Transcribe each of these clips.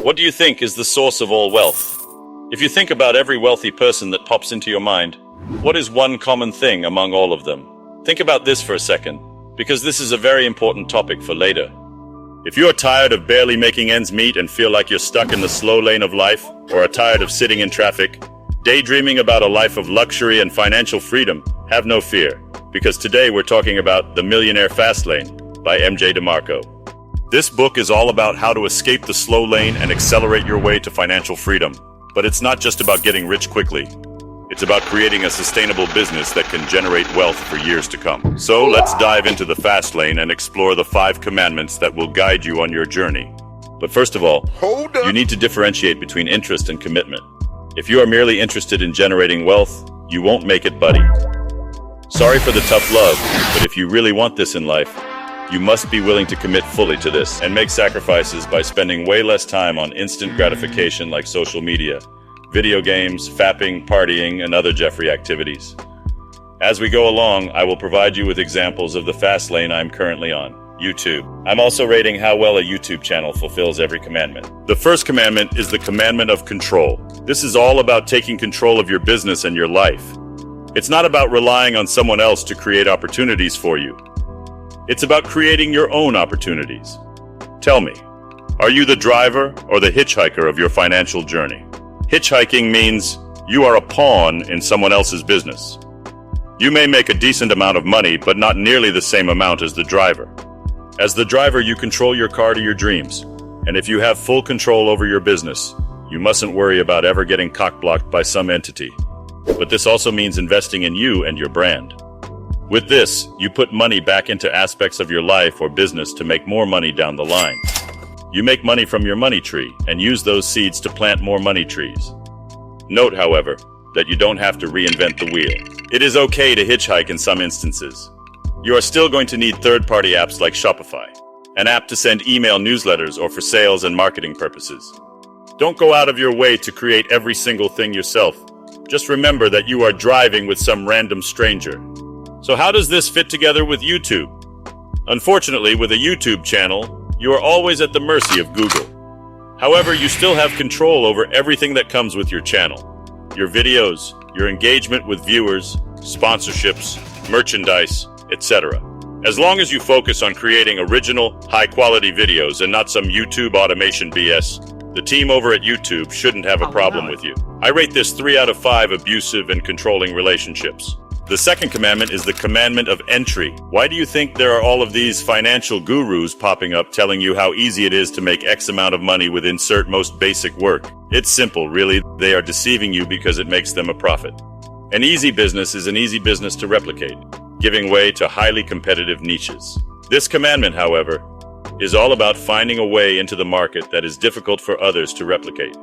What do you think is the source of all wealth? If you think about every wealthy person that pops into your mind, what is one common thing among all of them? Think about this for a second, because this is a very important topic for later. If you are tired of barely making ends meet and feel like you're stuck in the slow lane of life, or are tired of sitting in traffic, daydreaming about a life of luxury and financial freedom, have no fear, because today we're talking about The Millionaire Fastlane by MJ DeMarco. This book is all about how to escape the slow lane and accelerate your way to financial freedom. But it's not just about getting rich quickly. It's about creating a sustainable business that can generate wealth for years to come. So let's dive into the fast lane and explore the 5 commandments that will guide you on your journey. But first of all, you need to differentiate between interest and commitment. If you are merely interested in generating wealth, you won't make it, buddy. Sorry for the tough love, but if you really want this in life, you must be willing to commit fully to this and make sacrifices by spending way less time on instant gratification like social media, video games, fapping, partying, and other Jeffrey activities. As we go along, I will provide you with examples of the fast lane I'm currently on, YouTube. I'm also rating how well a YouTube channel fulfills every commandment. The first commandment is the Commandment of Control. This is all about taking control of your business and your life. It's not about relying on someone else to create opportunities for you. It's about creating your own opportunities. Tell me, are you the driver or the hitchhiker of your financial journey? Hitchhiking means you are a pawn in someone else's business. You may make a decent amount of money, but not nearly the same amount as the driver. As the driver, you control your car to your dreams. And if you have full control over your business, you mustn't worry about ever getting cock-blocked by some entity. But this also means investing in you and your brand. With this, you put money back into aspects of your life or business to make more money down the line. You make money from your money tree and use those seeds to plant more money trees. Note, however, that you don't have to reinvent the wheel. It is okay to hitchhike in some instances. You are still going to need third-party apps like Shopify, an app to send email newsletters or for sales and marketing purposes. Don't go out of your way to create every single thing yourself. Just remember that you are driving with some random stranger. So how does this fit together with YouTube? Unfortunately, with a YouTube channel, you are always at the mercy of Google. However, you still have control over everything that comes with your channel. Your videos, your engagement with viewers, sponsorships, merchandise, etc. As long as you focus on creating original, high-quality videos and not some YouTube automation BS, the team over at YouTube shouldn't have a problem with you. I rate this 3 out of 5 abusive and controlling relationships. The second commandment is the Commandment of Entry. Why do you think there are all of these financial gurus popping up telling you how easy it is to make X amount of money with insert most basic work? It's simple, really. They are deceiving you because it makes them a profit. An easy business is an easy business to replicate, giving way to highly competitive niches. This commandment, however, is all about finding a way into the market that is difficult for others to replicate.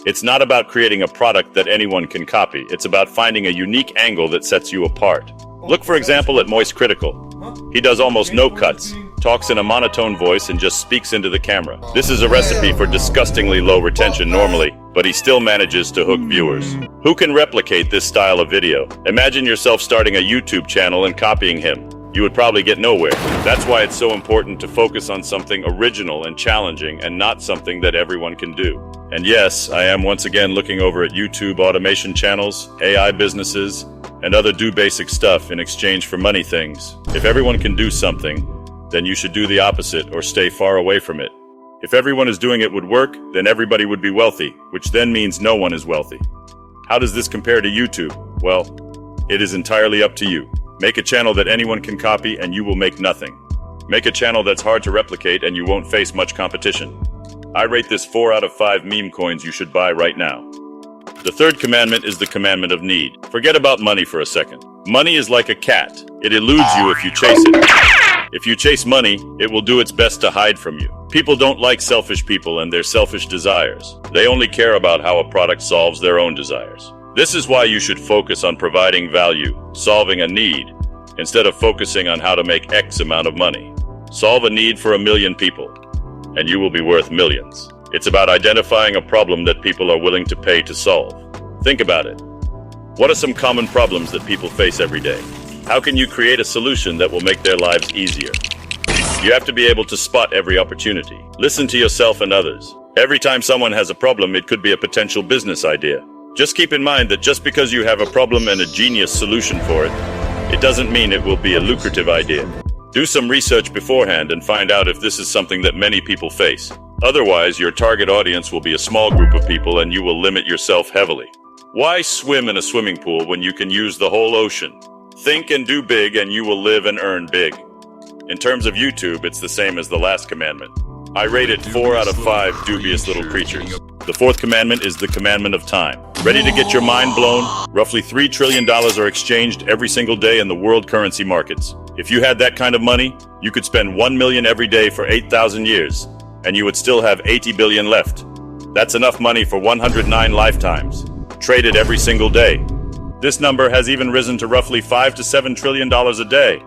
It's not about creating a product that anyone can copy. It's about finding a unique angle that sets you apart. Look, for example, at Moist Critical. He does almost no cuts, talks in a monotone voice, and just speaks into the camera. This is a recipe for disgustingly low retention normally, but he still manages to hook viewers. Who can replicate this style of video? Imagine yourself starting a YouTube channel and copying him. You would probably get nowhere. That's why it's so important to focus on something original and challenging and not something that everyone can do. And yes, I am once again looking over at YouTube automation channels, AI businesses, and other do basic stuff in exchange for money things. If everyone can do something, then you should do the opposite or stay far away from it. If everyone is doing it would work, then everybody would be wealthy, which then means no one is wealthy. How does this compare to YouTube? Well, it is entirely up to you. Make a channel that anyone can copy and you will make nothing. Make a channel that's hard to replicate and you won't face much competition. I rate this 4 out of 5 meme coins you should buy right now. The third commandment is the Commandment of Need. Forget about money for a second. Money is like a cat. It eludes you if you chase it. If you chase money, it will do its best to hide from you. People don't like selfish people and their selfish desires. They only care about how a product solves their own desires. This is why you should focus on providing value, solving a need, instead of focusing on how to make X amount of money. Solve a need for 1 million people, and you will be worth millions. It's about identifying a problem that people are willing to pay to solve. Think about it. What are some common problems that people face every day? How can you create a solution that will make their lives easier? You have to be able to spot every opportunity. Listen to yourself and others. Every time someone has a problem, it could be a potential business idea. Just keep in mind that just because you have a problem and a genius solution for it, it doesn't mean it will be a lucrative idea. Do some research beforehand and find out if this is something that many people face. Otherwise, your target audience will be a small group of people and you will limit yourself heavily. Why swim in a swimming pool when you can use the whole ocean? Think and do big and you will live and earn big. In terms of YouTube, it's the same as the last commandment. I rate it 4 out of 5 dubious little creatures. The fourth commandment is the Commandment of Time. Ready to get your mind blown? Roughly $3 trillion are exchanged every single day in the world currency markets. If you had that kind of money, you could spend 1 million every day for 8,000 years, and you would still have 80 billion left. That's enough money for 109 lifetimes, traded every single day. This number has even risen to roughly $5 to $7 trillion a day.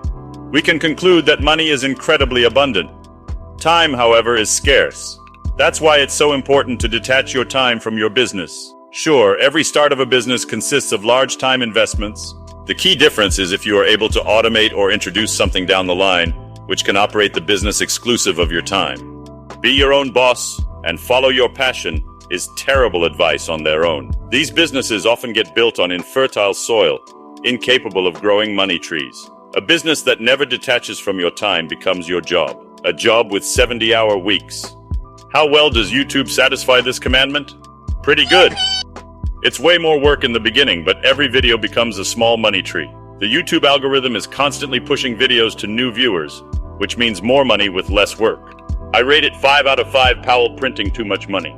We can conclude that money is incredibly abundant. Time, however, is scarce. That's why it's so important to detach your time from your business. Sure, every start of a business consists of large time investments. The key difference is if you are able to automate or introduce something down the line, which can operate the business exclusive of your time. Be your own boss and follow your passion is terrible advice on their own. These businesses often get built on infertile soil, incapable of growing money trees. A business that never detaches from your time becomes your job. A job with 70-hour weeks. How well does YouTube satisfy this commandment? Pretty good. It's way more work in the beginning, but every video becomes a small money tree. The YouTube algorithm is constantly pushing videos to new viewers, which means more money with less work. I rate it 5 out of 5 Powell printing too much money.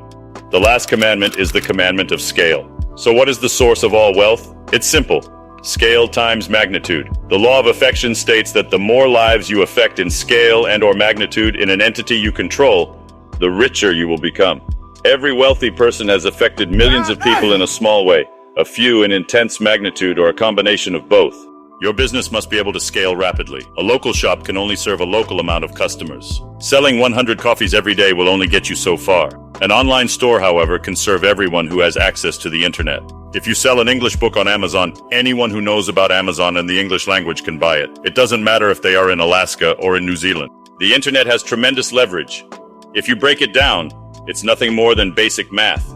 The last commandment is the Commandment of Scale. So what is the source of all wealth? It's simple. Scale times magnitude. The law of affection states that the more lives you affect in scale and or magnitude in an entity you control, the richer you will become. Every wealthy person has affected millions of people in a small way, a few in intense magnitude, or a combination of both. Your business must be able to scale rapidly. A local shop can only serve a local amount of customers. Selling 100 coffees every day will only get you so far. An online store, however, can serve everyone who has access to the internet. If you sell an English book on Amazon, anyone who knows about Amazon and the English language can buy it. It doesn't matter if they are in Alaska or in New Zealand. The internet has tremendous leverage. If you break it down, it's nothing more than basic math.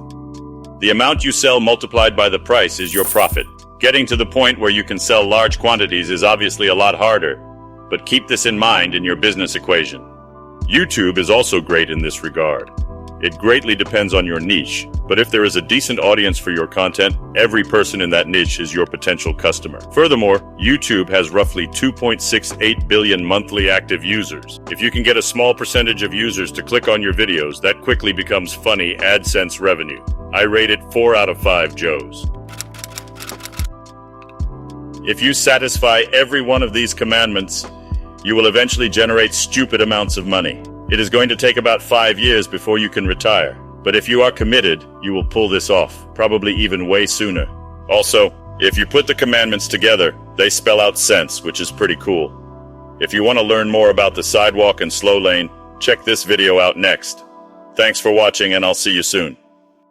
The amount you sell multiplied by the price is your profit. Getting to the point where you can sell large quantities is obviously a lot harder, but keep this in mind in your business equation. YouTube is also great in this regard. It greatly depends on your niche, but if there is a decent audience for your content, every person in that niche is your potential customer. Furthermore, YouTube has roughly 2.68 billion monthly active users. If you can get a small percentage of users to click on your videos, that quickly becomes funny AdSense revenue. I rate it 4 out of 5 Joes. If you satisfy every one of these commandments, you will eventually generate stupid amounts of money. It is going to take about 5 years before you can retire. But if you are committed, you will pull this off, probably even way sooner. Also, if you put the commandments together, they spell out sense, which is pretty cool. If you want to learn more about the sidewalk and slow lane, check this video out next. Thanks for watching, and I'll see you soon.